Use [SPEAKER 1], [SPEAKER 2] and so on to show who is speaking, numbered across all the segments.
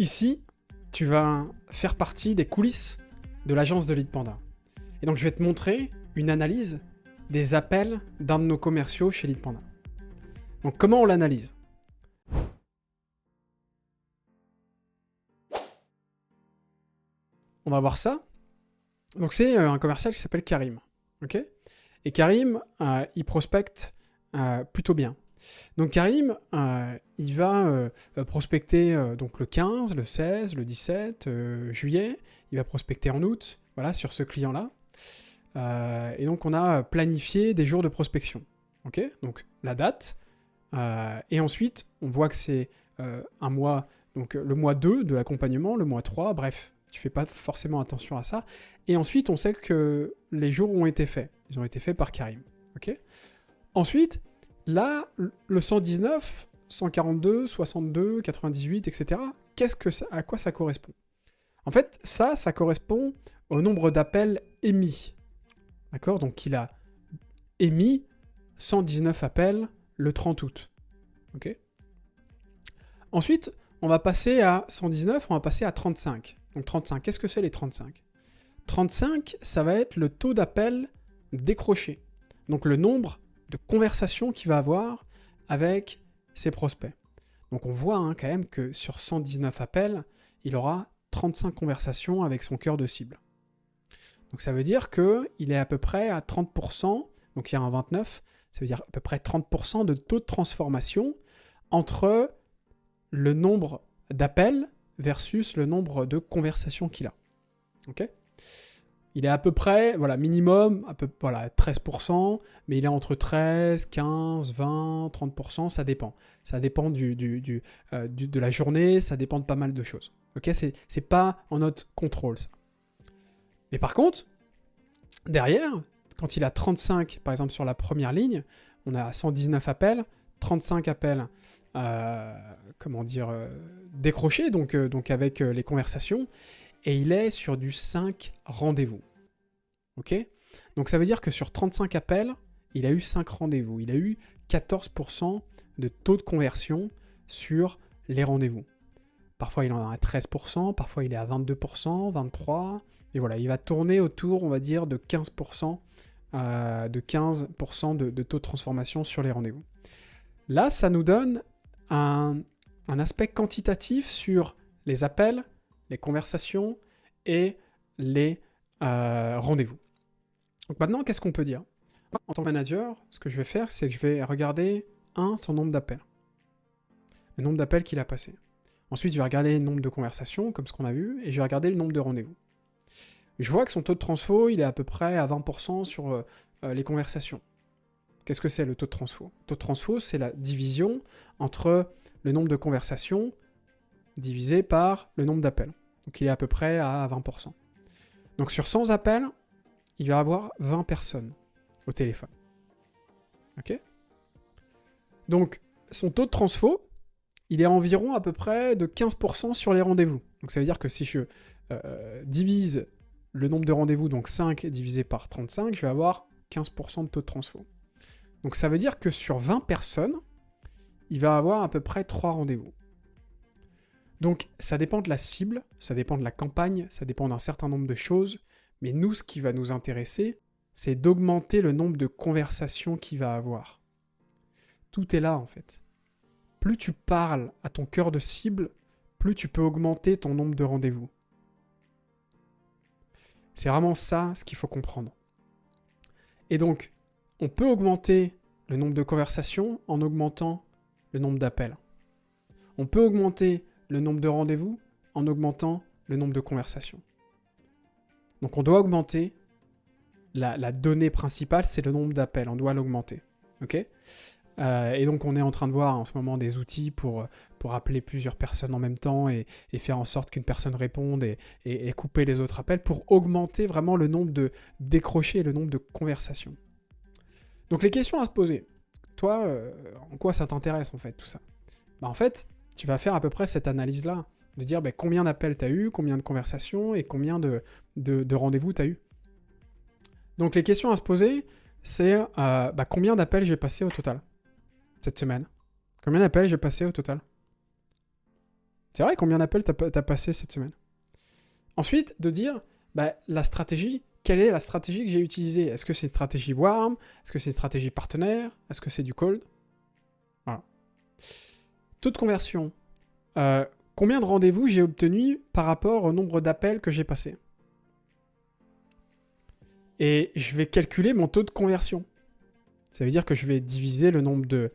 [SPEAKER 1] Ici, tu vas faire partie des coulisses de l'agence de Lead Panda. Et donc, je vais te montrer une analyse des appels d'un de nos commerciaux chez Lead Panda. Donc, comment on l'analyse? On va voir ça. Donc, c'est un commercial qui s'appelle Karim. Ok? Et Karim, il prospecte plutôt bien. Donc Karim, il va prospecter donc le 15, le 16, le 17 juillet. Il va prospecter en août, voilà, sur ce client-là. Et donc on a planifié des jours de prospection. Ok, donc la date. Et ensuite, on voit que c'est un mois, donc le mois 2 de l'accompagnement, le mois 3, bref, tu fais pas forcément attention à ça. Et ensuite, on sait que les jours ont été faits. Ils ont été faits par Karim. Ok. Ensuite, là, le 119, 142, 62, 98, etc., à quoi ça correspond? En fait, ça correspond au nombre d'appels émis. D'accord? Donc, il a émis 119 appels le 30 août. Ok? Ensuite, on va passer à 119, on va passer à 35. Donc 35, qu'est-ce que c'est les 35? 35, ça va être le taux d'appel décroché. Donc le nombre de conversations qu'il va avoir avec ses prospects. Donc on voit quand même que sur 119 appels, il aura 35 conversations avec son cœur de cible. Donc ça veut dire qu'il est à peu près à 30%, donc il y a un 29, ça veut dire à peu près 30% de taux de transformation entre le nombre d'appels versus le nombre de conversations qu'il a. Ok ? Il est à peu près, voilà, minimum, 13%, mais il est entre 13, 15, 20, 30%, ça dépend. Ça dépend de la journée, ça dépend de pas mal de choses. Ok, c'est pas en notre contrôle, ça. Mais par contre, derrière, quand il a 35, par exemple sur la première ligne, on a 119 appels, 35 appels, décrochés, donc avec les conversations, et il est sur du 5 rendez-vous. Ok? Donc ça veut dire que sur 35 appels, il a eu 5 rendez-vous. Il a eu 14% de taux de conversion sur les rendez-vous. Parfois il en a à 13%, parfois il est à 22%, 23%, et voilà, il va tourner autour, on va dire, de 15%, de taux de transformation sur les rendez-vous. Là, ça nous donne un aspect quantitatif sur les appels, les conversations et les rendez-vous. Donc maintenant, qu'est-ce qu'on peut dire? En tant que manager, ce que je vais faire, c'est que je vais regarder, son nombre d'appels. Le nombre d'appels qu'il a passé. Ensuite, je vais regarder le nombre de conversations, comme ce qu'on a vu, et je vais regarder le nombre de rendez-vous. Je vois que son taux de transfo, il est à peu près à 20% sur les conversations. Qu'est-ce que c'est le taux de transfo? Le taux de transfo, c'est la division entre le nombre de conversations divisé par le nombre d'appels. Donc il est à peu près à 20%. Donc sur 100 appels, il va avoir 20 personnes au téléphone. Ok? Donc son taux de transfo, il est environ à peu près de 15% sur les rendez-vous. Donc ça veut dire que si je divise le nombre de rendez-vous, donc 5 divisé par 35, je vais avoir 15% de taux de transfo. Donc ça veut dire que sur 20 personnes, il va avoir à peu près 3 rendez-vous. Donc ça dépend de la cible, ça dépend de la campagne, ça dépend d'un certain nombre de choses, mais nous, ce qui va nous intéresser, c'est d'augmenter le nombre de conversations qu'il va avoir. Tout est là, en fait. Plus tu parles à ton cœur de cible, plus tu peux augmenter ton nombre de rendez-vous. C'est vraiment ça, ce qu'il faut comprendre. Et donc, on peut augmenter le nombre de conversations en augmentant le nombre d'appels. On peut augmenter le nombre de rendez-vous en augmentant le nombre de conversations. Donc on doit augmenter, la donnée principale, c'est le nombre d'appels, on doit l'augmenter. Ok ? Et donc on est en train de voir en ce moment des outils pour appeler plusieurs personnes en même temps et faire en sorte qu'une personne réponde et couper les autres appels pour augmenter vraiment le nombre de décrochés et le nombre de conversations. Donc les questions à se poser. Toi, en quoi ça t'intéresse en fait tout ça? En fait, tu vas faire à peu près cette analyse-là, de dire combien d'appels tu as eu, combien de conversations et combien de rendez-vous tu as eu. Donc les questions à se poser, c'est combien d'appels j'ai passé au total cette semaine? Combien d'appels j'ai passé au total? C'est vrai, combien d'appels t'as passé cette semaine? Ensuite, de dire, la stratégie, quelle est la stratégie que j'ai utilisée? Est-ce que c'est une stratégie warm? Est-ce que c'est une stratégie partenaire? Est-ce que c'est du cold? Voilà. Taux de conversion. Combien de rendez-vous j'ai obtenu par rapport au nombre d'appels que j'ai passés? Et je vais calculer mon taux de conversion. Ça veut dire que je vais diviser le nombre de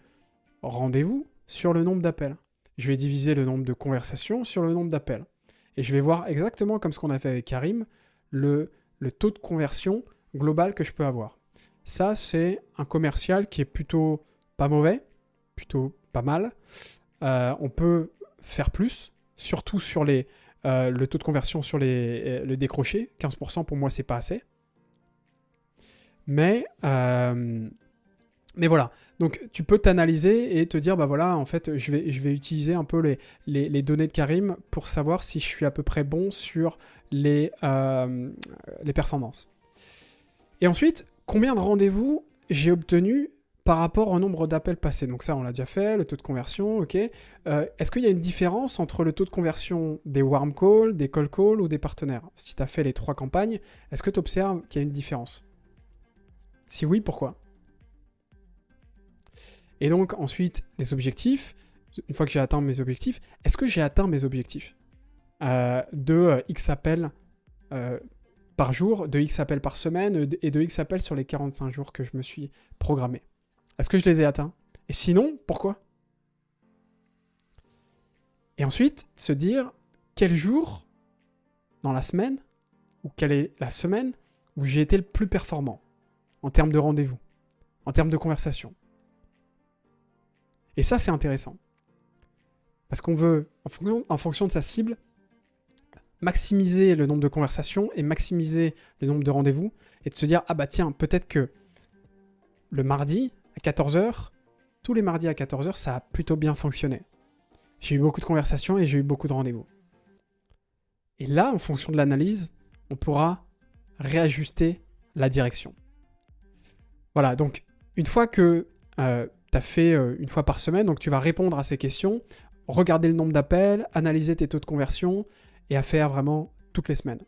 [SPEAKER 1] rendez-vous sur le nombre d'appels. Je vais diviser le nombre de conversations sur le nombre d'appels. Et je vais voir exactement comme ce qu'on a fait avec Karim, le taux de conversion global que je peux avoir. Ça, c'est un commercial qui est plutôt pas mauvais, plutôt pas mal. On peut faire plus, surtout sur le taux de conversion sur le décroché. 15% pour moi, c'est pas assez. Mais voilà, donc tu peux t'analyser et te dire, voilà, en fait, je vais utiliser un peu les données de Karim pour savoir si je suis à peu près bon sur les performances. Et ensuite, combien de rendez-vous j'ai obtenu par rapport au nombre d'appels passés? Donc ça, on l'a déjà fait, le taux de conversion, ok. Est-ce qu'il y a une différence entre le taux de conversion des warm calls, des cold calls ou des partenaires? Si tu as fait les 3 campagnes, est-ce que tu observes qu'il y a une différence? Si oui, pourquoi? Et donc, ensuite, les objectifs. Une fois que j'ai atteint mes objectifs, est-ce que j'ai atteint mes objectifs de X appels par jour, de X appels par semaine et de X appels sur les 45 jours que je me suis programmé? Est-ce que je les ai atteints? Et sinon, pourquoi? Et ensuite, se dire quel jour dans la semaine, ou quelle est la semaine où j'ai été le plus performant en termes de rendez-vous, en termes de conversation. Et ça, c'est intéressant. Parce qu'on veut, en fonction de sa cible, maximiser le nombre de conversations et maximiser le nombre de rendez-vous et de se dire, tiens, peut-être que le mardi à 14h, tous les mardis à 14h, ça a plutôt bien fonctionné. J'ai eu beaucoup de conversations et j'ai eu beaucoup de rendez-vous. Et là, en fonction de l'analyse, on pourra réajuster la direction. Voilà, donc une fois que tu as fait une fois par semaine, donc tu vas répondre à ces questions, regarder le nombre d'appels, analyser tes taux de conversion et à faire vraiment toutes les semaines.